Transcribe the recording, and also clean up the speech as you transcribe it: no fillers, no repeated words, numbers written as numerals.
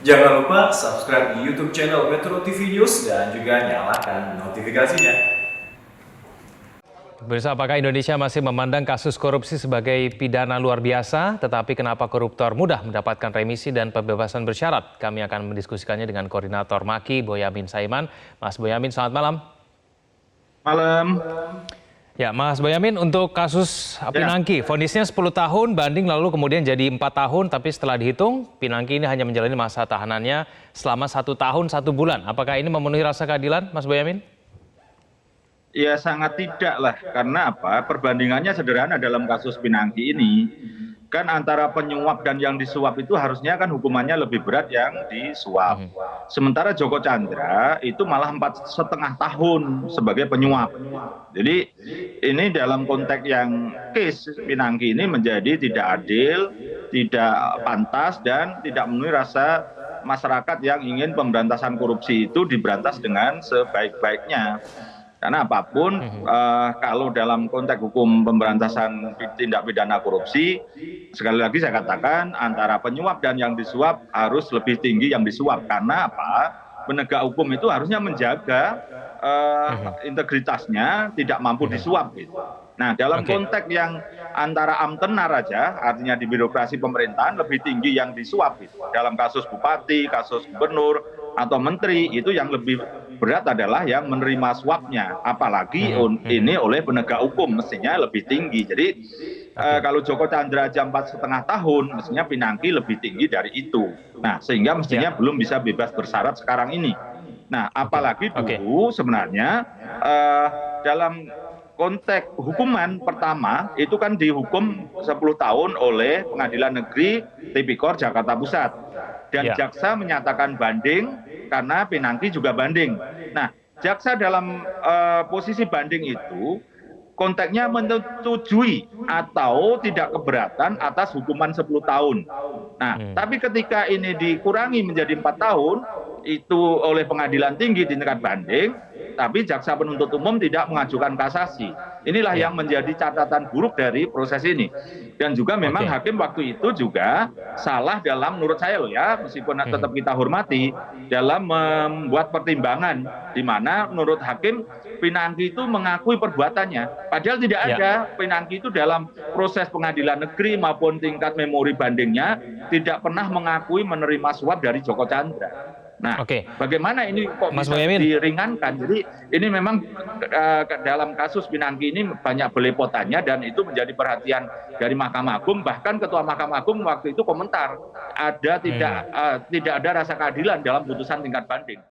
Jangan lupa subscribe di YouTube channel Metro TV News dan juga nyalakan notifikasinya. Pemirsa, apakah Indonesia masih memandang kasus korupsi sebagai pidana luar biasa? Tetapi kenapa koruptor mudah mendapatkan remisi dan pembebasan bersyarat? Kami akan mendiskusikannya dengan Koordinator MAKI, Boyamin Saiman. Mas Boyamin, selamat malam. Malam. Ya, Mas Boyamin, untuk kasus Pinangki, vonisnya 10 tahun, banding lalu kemudian jadi 4 tahun, tapi setelah dihitung, Pinangki ini hanya menjalani masa tahanannya selama 1 tahun 1 bulan. Apakah ini memenuhi rasa keadilan, Mas Boyamin? Ya sangat tidak lah, karena apa? Perbandingannya sederhana dalam kasus Pinangki ini. Kan antara penyuap dan yang disuap itu harusnya kan hukumannya lebih berat yang disuap. Sementara Joko Chandra itu malah 4,5 tahun sebagai penyuap. Jadi ini dalam konteks yang case Pinangki ini menjadi tidak adil, tidak pantas dan tidak memenuhi rasa masyarakat yang ingin pemberantasan korupsi itu diberantas dengan sebaik-baiknya. Karena apapun kalau dalam konteks hukum pemberantasan tindak pidana korupsi, sekali lagi saya katakan antara penyuap dan yang disuap harus lebih tinggi yang disuap. Karena apa? Penegak hukum itu harusnya menjaga integritasnya, tidak mampu disuap. Gitu. Nah dalam konteks yang antara amtenar aja, artinya di birokrasi pemerintahan lebih tinggi yang disuap. Gitu. Dalam kasus bupati, kasus gubernur, atau menteri, itu yang lebih berat adalah yang menerima suapnya. Apalagi ini oleh penegak hukum, mestinya lebih tinggi. Jadi kalau Joko Chandra aja 4,5 tahun, mestinya Pinangki lebih tinggi dari itu. Nah sehingga mestinya belum bisa bebas bersyarat sekarang ini. Nah apalagi dulu sebenarnya dalam konteks hukuman pertama itu kan dihukum 10 tahun oleh Pengadilan Negeri Tipikor Jakarta Pusat. Dan jaksa menyatakan banding karena Pinangki juga banding. Nah, jaksa dalam posisi banding itu konteksnya menyetujui atau tidak keberatan atas hukuman 10 tahun. Nah, tapi ketika ini dikurangi menjadi 4 tahun, itu oleh pengadilan tinggi di tingkat banding, tapi jaksa penuntut umum tidak mengajukan kasasi. Inilah yang menjadi catatan buruk dari proses ini. Dan juga memang hakim waktu itu juga salah dalam menurut saya loh ya, meskipun tetap kita hormati, dalam membuat pertimbangan di mana menurut hakim Pinangki itu mengakui perbuatannya. Padahal tidak ada Pinangki itu dalam proses pengadilan negeri maupun tingkat memori bandingnya tidak pernah mengakui menerima suap dari Joko Chandra. Nah, bagaimana ini kok bisa diringankan? Jadi ini memang dalam kasus Pinangki ini banyak belepotannya dan itu menjadi perhatian dari Mahkamah Agung. Bahkan Ketua Mahkamah Agung waktu itu komentar ada tidak ada rasa keadilan dalam putusan tingkat banding.